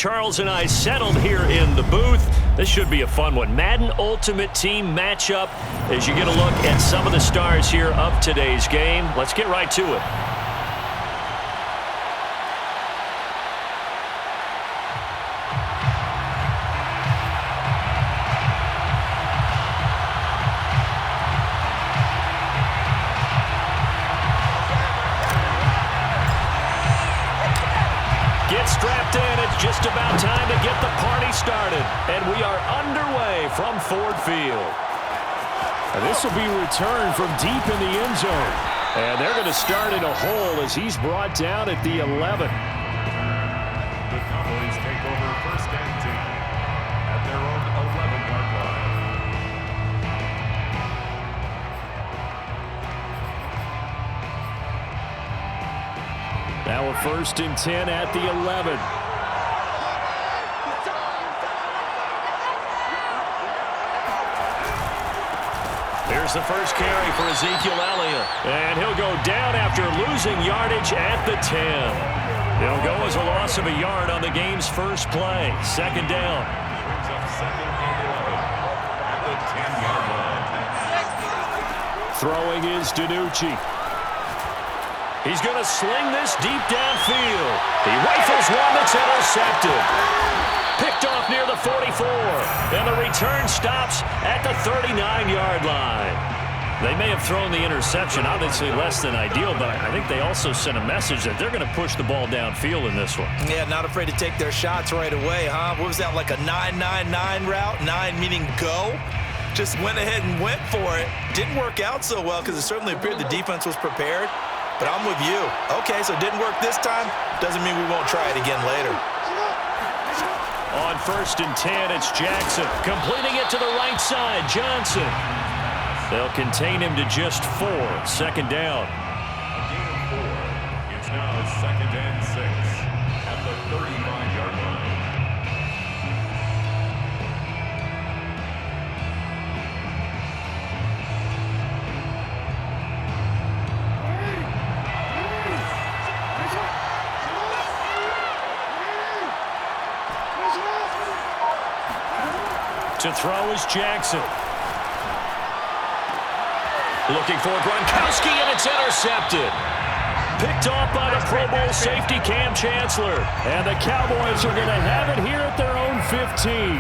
Charles and I settled here in the booth. This should be a fun one. Madden Ultimate Team matchup as you get a look at some of the stars here of today's game. Let's get right to it. Strapped in, it's just about time to get the party started. And we are underway from Ford Field. And this will be returned from deep in the end zone. And they're going to start in a hole as he's brought down at the 11. The Cowboys take over first and 10 at their own 11-yard line. Now a first and 10 at the 11. Here's the first carry for Ezekiel Elliott. And he'll go down after losing yardage at the 10. He'll go as a loss of a yard on the game's first play. Second down. Brings up second and 11 at the 10-yard line. Throwing is DiNucci. He's going to sling this deep downfield. He rifles one that's intercepted. Picked off near the 44. And the return stops at the 39-yard line. They may have thrown the interception, obviously less than ideal, but I think they also sent a message that they're going to push the ball downfield in this one. Yeah, not afraid to take their shots right away, huh? What was that, like a 9-9-9 route? 9 meaning go? Just went ahead and went for it. Didn't work out so well because it certainly appeared the defense was prepared. But I'm with you. Okay, so it didn't work this time. Doesn't mean we won't try it again later. On first and 10, it's Jackson. Completing it to the right side, Johnson. They'll contain him to just 4. Second down. A gain of 4. It's now second and 6 at the 35-yard line. To throw is Jackson. Looking for Gronkowski, and it's intercepted. Picked off by the Pro Bowl safety Cam Chancellor. And the Cowboys are going to have it here at their own 15.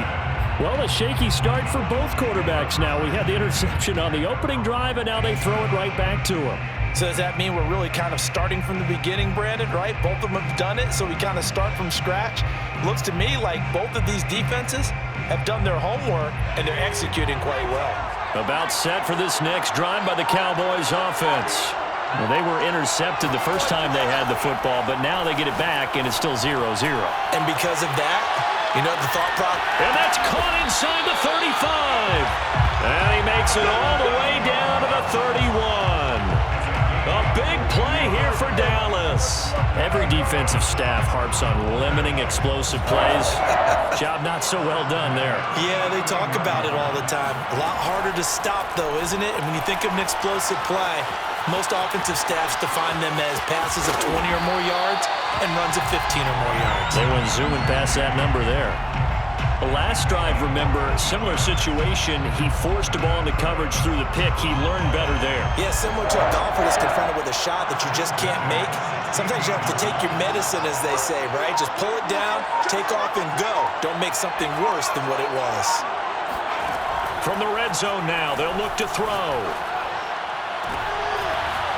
Well, a shaky start for both quarterbacks now. We had the interception on the opening drive, and now they throw it right back to him. So does that mean we're really kind of starting from the beginning, Brandon, right? Both of them have done it, so we kind of start from scratch. Looks to me like both of these defenses have done their homework, and they're executing quite well. About set for this next drive by the Cowboys offense. Well, they were intercepted the first time they had the football, but now they get it back, and it's still 0-0. And because of that, you know the thought process. And that's caught inside the 35. And he makes it all the way down to the 31. A big play here for Dallas. Every defensive staff harps on limiting explosive plays. Job not so well done there. Yeah, they talk about it all the time. A lot harder to stop, though, isn't it? And when you think of an explosive play, most offensive staffs define them as passes of 20 or more yards and runs of 15 or more yards. They went zooming past that number there. The last drive, remember, similar situation. He forced the ball into coverage through the pick. He learned better there. Yeah, similar to a golfer that's confronted with a shot that you just can't make. Sometimes you have to take your medicine, as they say, right? Just pull it down, take off, and go. Don't make something worse than what it was. From the red zone now, they'll look to throw.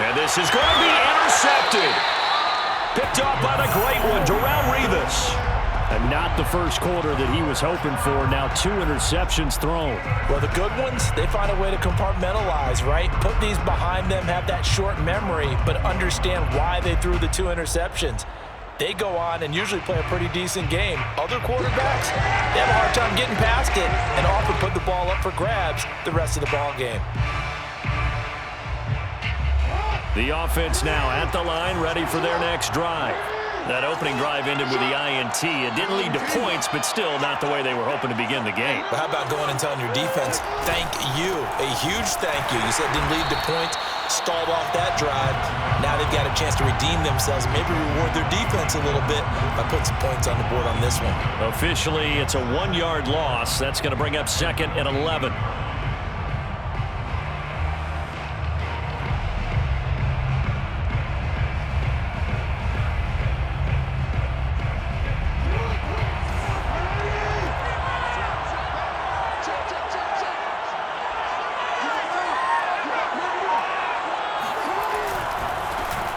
And this is going to be intercepted. Picked off by the great one, Darrelle Revis. And not the first quarter that he was hoping for. Now 2 interceptions thrown. Well, the good ones, they find a way to compartmentalize, right? Put these behind them, have that short memory, but understand why they threw the 2 interceptions. They go on and usually play a pretty decent game. Other quarterbacks, they have a hard time getting past it and often put the ball up for grabs the rest of the ball game. The offense now at the line, ready for their next drive. That opening drive ended with the INT. It didn't lead to points, but still not the way they were hoping to begin the game. But how about going and telling your defense, thank you, a huge thank you. You said it didn't lead to points, stalled off that drive. Now they've got a chance to redeem themselves and maybe reward their defense a little bit by putting some points on the board on this one. Officially, it's a 1-yard loss. That's going to bring up 2nd and 11.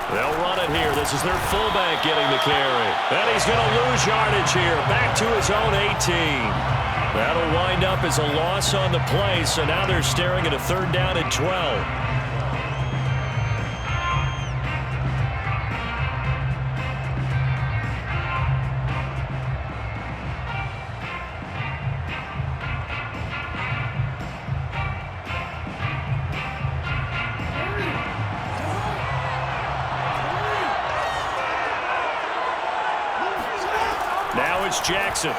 They'll run it here. This is their fullback getting the carry. And he's going to lose yardage here. Back to his own 18. That'll wind up as a loss on the play, so now they're staring at a 3rd down and 12. Now it's Jackson.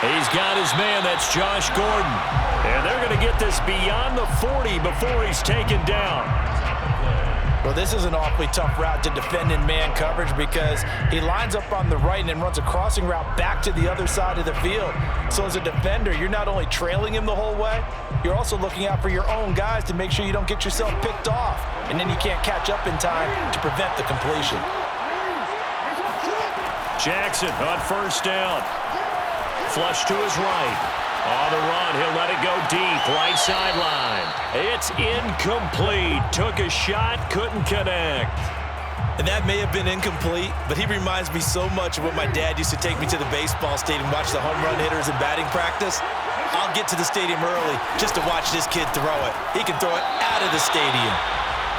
He's got his man. That's Josh Gordon. And they're going to get this beyond the 40 before he's taken down. Well, this is an awfully tough route to defend in man coverage because he lines up on the right and then runs a crossing route back to the other side of the field. So as a defender, you're not only trailing him the whole way, you're also looking out for your own guys to make sure you don't get yourself picked off. And then you can't catch up in time to prevent the completion. Jackson on 1st down. Flush to his right. On the run, he'll let it go deep. Right sideline. It's incomplete. Took a shot, couldn't connect. And that may have been incomplete, but he reminds me so much of when my dad used to take me to the baseball stadium and watch the home run hitters in batting practice. I'll get to the stadium early just to watch this kid throw it. He can throw it out of the stadium.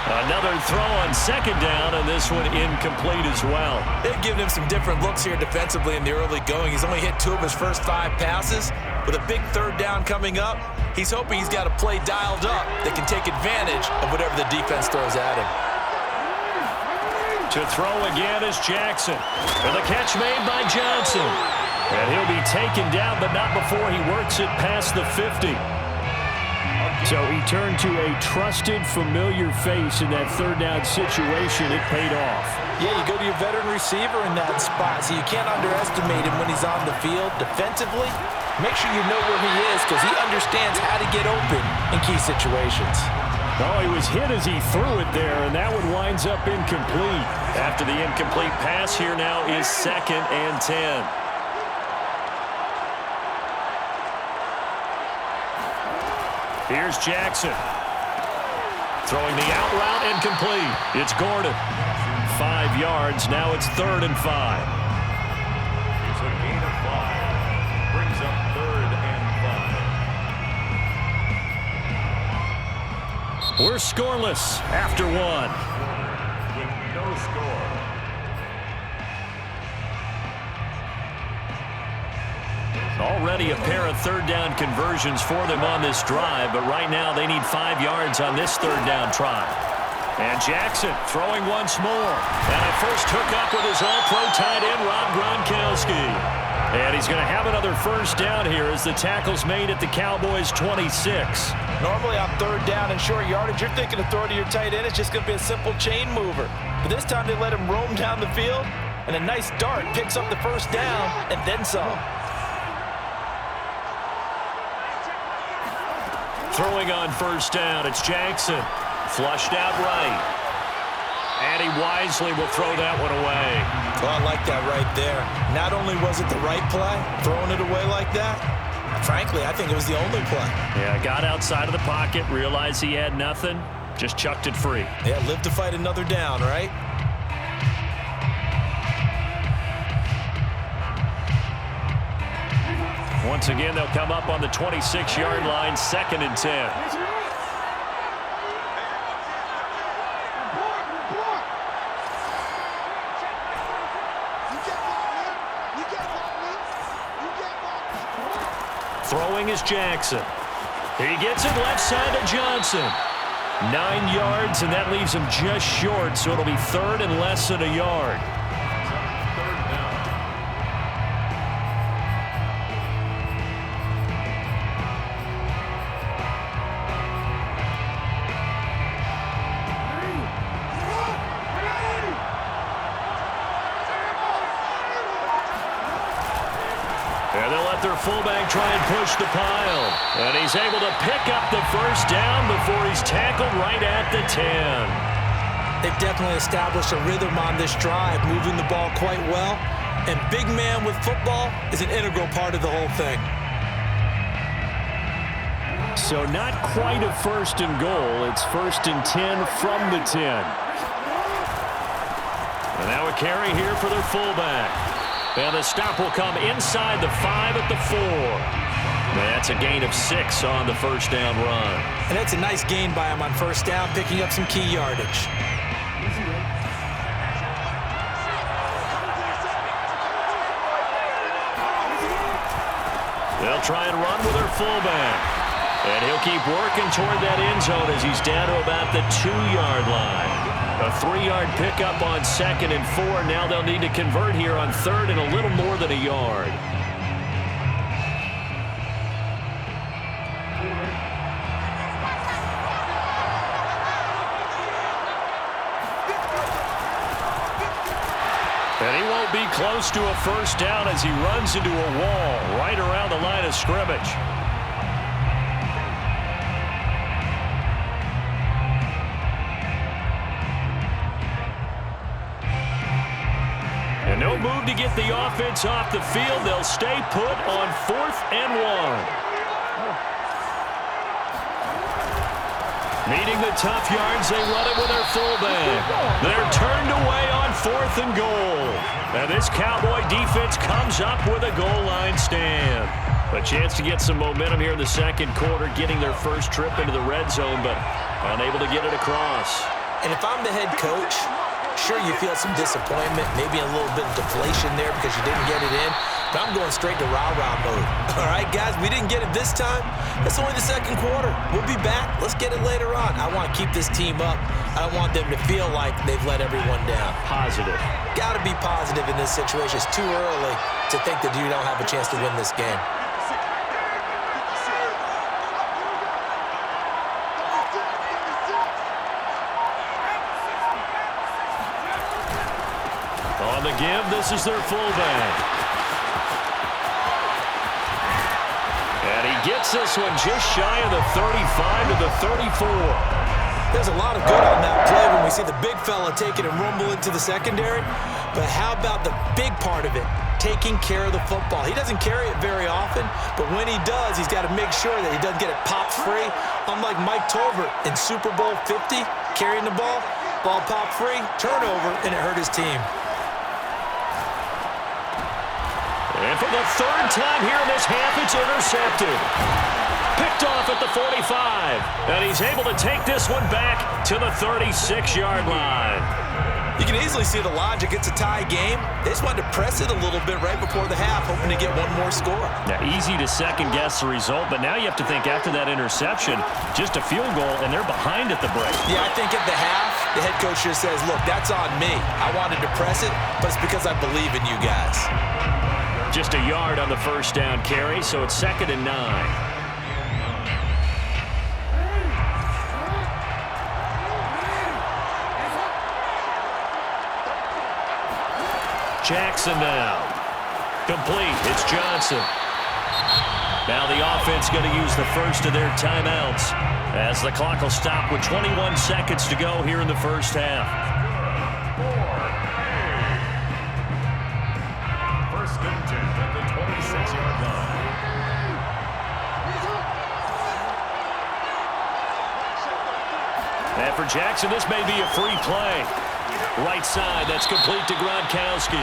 Another throw on 2nd down, and this one incomplete as well. They've given him some different looks here defensively in the early going. He's only hit 2 of his first 5 passes. With a big 3rd down coming up, he's hoping he's got a play dialed up that can take advantage of whatever the defense throws at him. To throw again is Jackson. And the catch made by Johnson. And he'll be taken down, but not before he works it past the 50. So he turned to a trusted, familiar face in that 3rd down situation. It paid off. Yeah, you go to your veteran receiver in that spot, so you can't underestimate him when he's on the field. Defensively, make sure you know where he is because he understands how to get open in key situations. Oh, he was hit as he threw it there, and that one winds up incomplete. After the incomplete pass, here now is 2nd and 10. Here's Jackson. Throwing the out route incomplete. It's Gordon. 5 yards. Now it's 3rd and 5. It's a gain of 5. Brings up 3rd and 5. We're scoreless after 1. With no score. Already a pair of 3rd down conversions for them on this drive, but right now they need 5 yards on this 3rd down try. And Jackson throwing once more. And a first hookup with his all-pro tight end, Rob Gronkowski. And he's going to have another 1st down here as the tackle's made at the Cowboys' 26. Normally on 3rd down and short yardage, you're thinking of throwing to your tight end. It's just going to be a simple chain mover. But this time they let him roam down the field, and a nice dart picks up the 1st down and then some. Throwing on 1st down, it's Jackson. Flushed out right. And he wisely will throw that one away. Well, I like that right there. Not only was it the right play, throwing it away like that, frankly, I think it was the only play. Yeah, got outside of the pocket, realized he had nothing, just chucked it free. Yeah, live to fight another down, right? Once again, they'll come up on the 26-yard line, 2nd and 10. Throwing is Jackson. He gets it left side to Johnson. 9 yards, and that leaves him just short, so it'll be 3rd and less than a yard. And they'll let their fullback try and push the pile. And he's able to pick up the first down before he's tackled right at the 10. They've definitely established a rhythm on this drive, moving the ball quite well. And big man with football is an integral part of the whole thing. So not quite a 1st and goal. It's 1st and 10 from the 10. And now a carry here for their fullback. And the stop will come inside the 5 at the 4. That's a gain of 6 on the first down run. And that's a nice gain by him on first down, picking up some key yardage. They'll try and run with their fullback. And he'll keep working toward that end zone as he's down to about the 2-yard line. A 3-yard pickup on 2nd and 4. Now they'll need to convert here on 3rd and a little more than a yard. And he won't be close to a first down as he runs into a wall right around the line of scrimmage. And no move to get the offense off the field. They'll stay put on 4th and 1. Needing the tough yards, they run it with their fullback. They're turned away on 4th and goal. And this Cowboy defense comes up with a goal line stand. A chance to get some momentum here in the 2nd quarter, getting their first trip into the red zone, but unable to get it across. And if I'm the head coach, sure, you feel some disappointment, maybe a little bit of deflation there because you didn't get it in, but I'm going straight to rah-rah mode. All right, guys, we didn't get it this time. That's only the 2nd quarter. We'll be back. Let's get it later on. I want to keep this team up. I don't want them to feel like they've let everyone down. Positive. Got to be positive in this situation. It's too early to think that you don't have a chance to win this game. On the give, this is their fullback. And he gets this one just shy of the 35 to the 34. There's a lot of good on that play when we see the big fella take it and rumble into the secondary. But how about the big part of it, taking care of the football? He doesn't carry it very often, but when he does, he's got to make sure that he doesn't get it popped free. Unlike Mike Tolbert in Super Bowl 50, carrying the ball popped free, turnover, and it hurt his team. And for the 3rd time here in this half, it's intercepted. Picked off at the 45. And he's able to take this one back to the 36-yard line. You can easily see the logic. It's a tie game. They just wanted to press it a little bit right before the half, hoping to get one more score. Now, easy to second-guess the result, but now you have to think after that interception, just a field goal, and they're behind at the break. Yeah, I think at the half, the head coach just says, look, that's on me. I wanted to press it, but it's because I believe in you guys. Just a yard on the first down carry, so it's 2nd and 9. Jackson now. Complete. It's Johnson. Now the offense going to use the first of their timeouts as the clock will stop with 21 seconds to go here in the first half. And for Jackson, this may be a free play. Right side, that's complete to Gronkowski.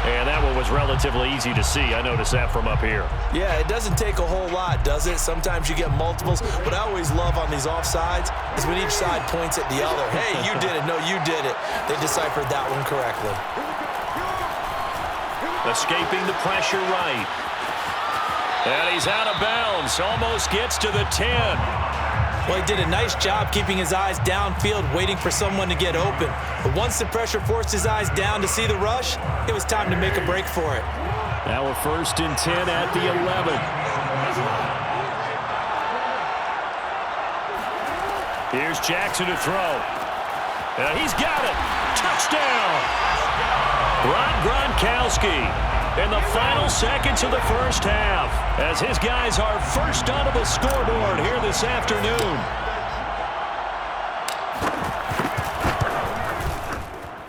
And that one was relatively easy to see. I noticed that from up here. Yeah, it doesn't take a whole lot, does it? Sometimes you get multiples. What I always love on these offsides is when each side points at the other. Hey, you did it. No, you did it. They deciphered that one correctly. Escaping the pressure right. And he's out of bounds. Almost gets to the 10. Well, he did a nice job keeping his eyes downfield, waiting for someone to get open. But once the pressure forced his eyes down to see the rush, it was time to make a break for it. Now a 1st and 10 at the 11. Here's Jackson to throw. And he's got it. Touchdown. Rob Gronkowski in the final seconds of the first half as his guys are first onto the scoreboard here this afternoon.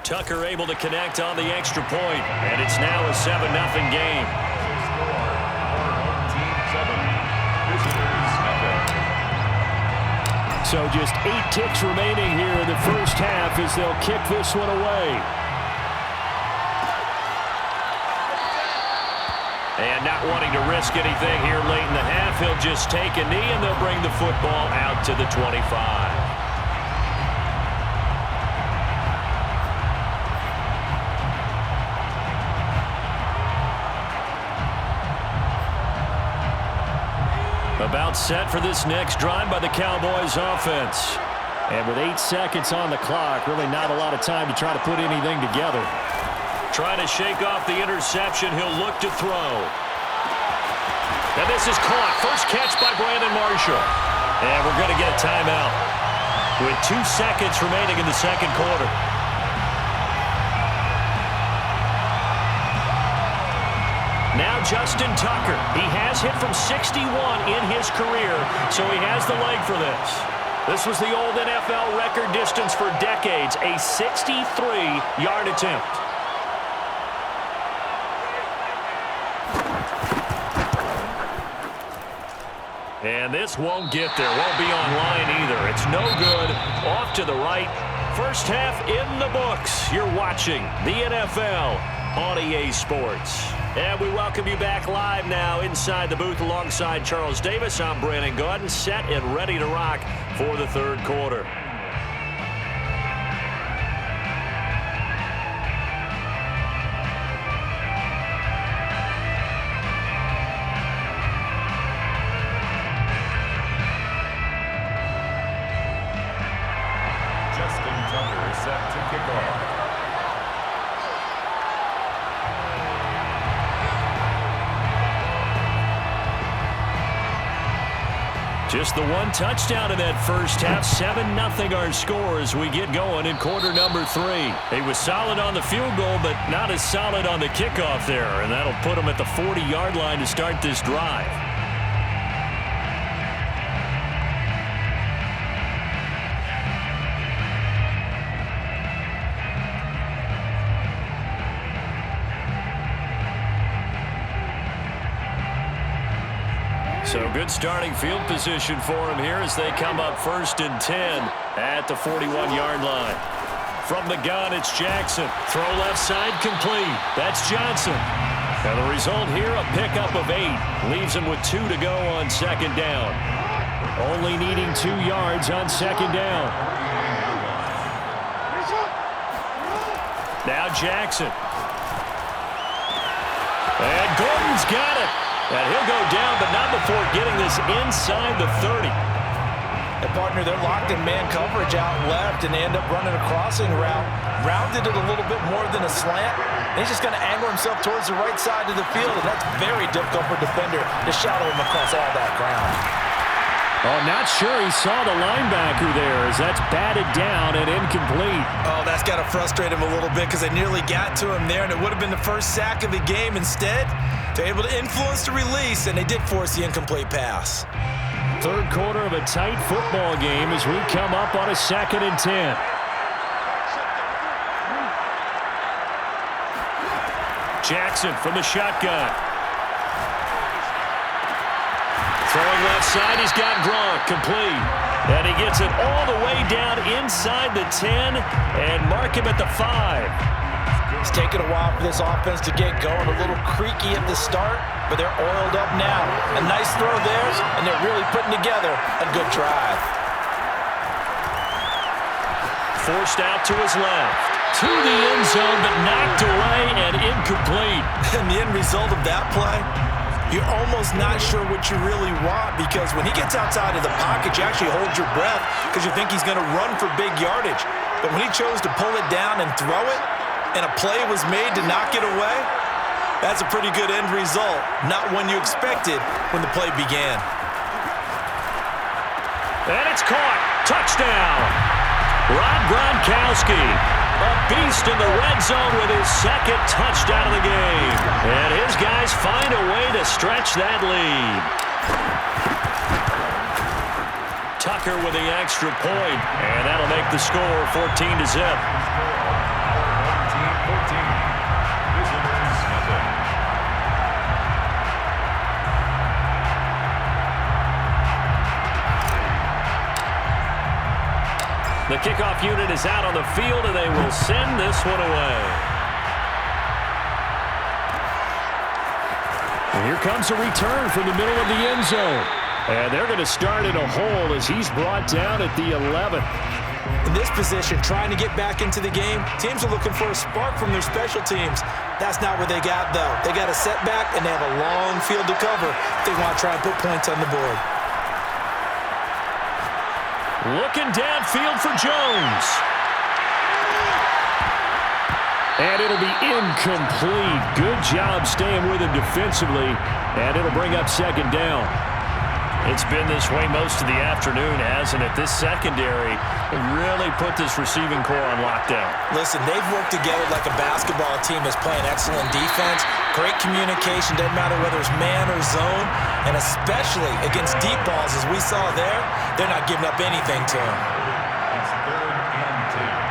Tucker able to connect on the extra point, and it's now a 7-0 game. So just 8 ticks remaining here in the first half as they'll kick this one away. And not wanting to risk anything here late in the half, he'll just take a knee and they'll bring the football out to the 25. About set for this next drive by the Cowboys offense. And with 8 seconds on the clock, really not a lot of time to try to put anything together. Trying to shake off the interception, he'll look to throw. And this is caught. First catch by Brandon Marshall. And we're going to get a timeout with 2 seconds remaining in the second quarter. Now Justin Tucker. He has hit from 61 in his career, so he has the leg for this. This was the old NFL record distance for decades, a 63-yard attempt. And this won't get there. Won't be online either. It's no good. Off to the right. First half in the books. You're watching the NFL on EA Sports. And we welcome you back live now inside the booth alongside Charles Davis. I'm Brandon Gaudin, set and ready to rock for the third quarter. Justin Tucker is set to kick off. Just the one touchdown in that first half. 7-0 our score as we get going in quarter number 3. He was solid on the field goal, but not as solid on the kickoff there. And that'll put him at the 40-yard line to start this drive. So good starting field position for him here as they come up 1st and 10 at the 41-yard line. From the gun, it's Jackson. Throw left side complete. That's Johnson. And the result here, a pickup of 8. Leaves him with 2 to go on second down. Only needing 2 yards on second down. Now Jackson. And Gordon's got it. And he'll go down, but not before getting this inside the 30. And partner, they're locked in man coverage out left, and they end up running a crossing route. Rounded it a little bit more than a slant. And he's just going to angle himself towards the right side of the field, and that's very difficult for a defender to shadow him across all that ground. Oh, not sure he saw the linebacker there as that's batted down and incomplete. Oh, that's got to frustrate him a little bit because they nearly got to him there, and it would have been the first sack of the game. Instead, they're able to influence the release, and they did force the incomplete pass. Third quarter of a tight football game as we come up on a 2nd and 10. Jackson from the shotgun. Throwing left side, he's got Gronk complete. And he gets it all the way down inside the 10 and mark him at the 5. It's taken a while for this offense to get going. A little creaky at the start, but they're oiled up now. A nice throw there, and they're really putting together a good drive. Forced out to his left. To the end zone, but knocked away and incomplete. And the end result of that play, You're almost not sure what you really want, because when he gets outside of the pocket, you actually hold your breath because you think he's going to run for big yardage. But when he chose to pull it down and throw it, and a play was made to knock it away, that's a pretty good end result, not one you expected when the play began. And it's caught. Touchdown. Rob Gronkowski, a beast in the red zone with his second touchdown of the game. And his guys find a way to stretch that lead. Tucker with the extra point, and that'll make the score 14-0. 14-14. Visitors nothing. The kickoff unit is out on the field, and they will send this one away. And here comes a return from the middle of the end zone. And they're going to start in a hole as he's brought down at the 11. In this position, trying to get back into the game, teams are looking for a spark from their special teams. That's not what they got, though. They got a setback, and they have a long field to cover if they want to try and put points on the board. Looking downfield for Jones. And it'll be incomplete. Good job staying with him defensively, and it'll bring up second down. It's been this way most of the afternoon, hasn't it? This secondary really put this receiving core on lockdown. Listen, they've worked together like a basketball team that's playing excellent defense. Great communication, doesn't matter whether it's man or zone. And especially against deep balls, as we saw there, they're not giving up anything to them. It's 3rd and 2.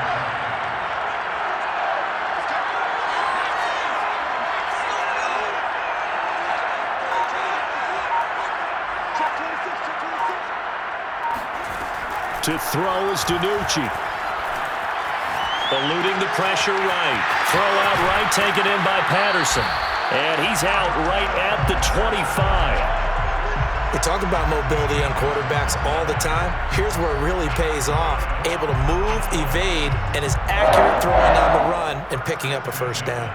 To throw is DiNucci. Eluding the pressure right. Throw out right, taken in by Patterson. And he's out right at the 25. We talk about mobility on quarterbacks all the time. Here's where it really pays off. Able to move, evade, and is accurate throwing down the run and picking up a first down.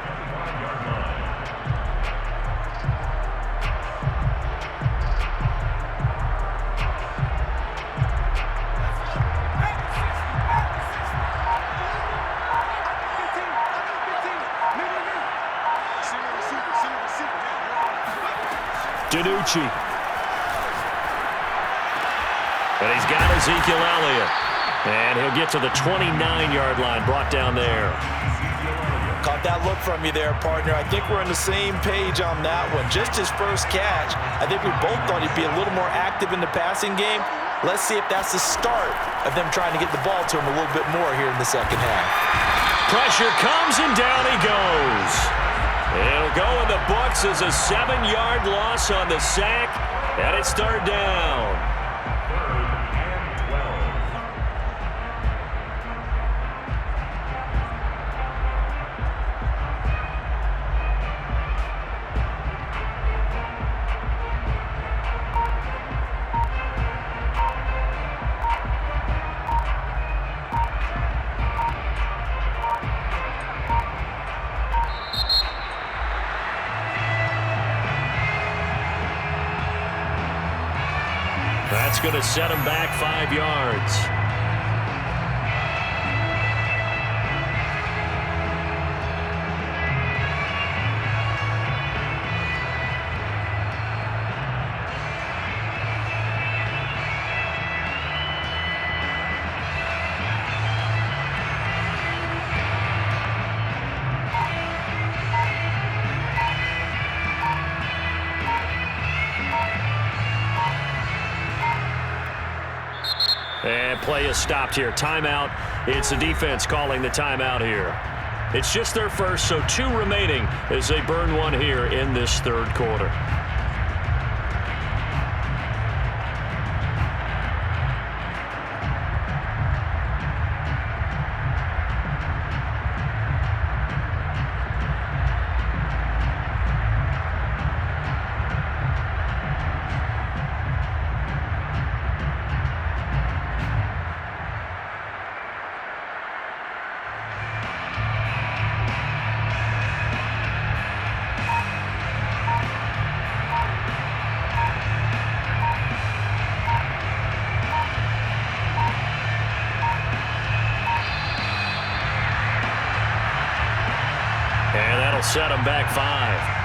DiNucci. And he's got Ezekiel Elliott. And he'll get to the 29-yard line, brought down there. Caught that look from you there, partner. I think we're on the same page on that one. Just his first catch. I think we both thought he'd be a little more active in the passing game. Let's see if that's the start of them trying to get the ball to him a little bit more here in the second half. Pressure comes, and down he goes. It'll go in the books as a 7-yard loss on the sack, and it's 3rd down. 3rd and 12. That's going to set him back 5 yards. And play is stopped here. Timeout. It's the defense calling the timeout here. It's just their first, so 2 remaining as they burn one here in this 3rd quarter. set them back 5.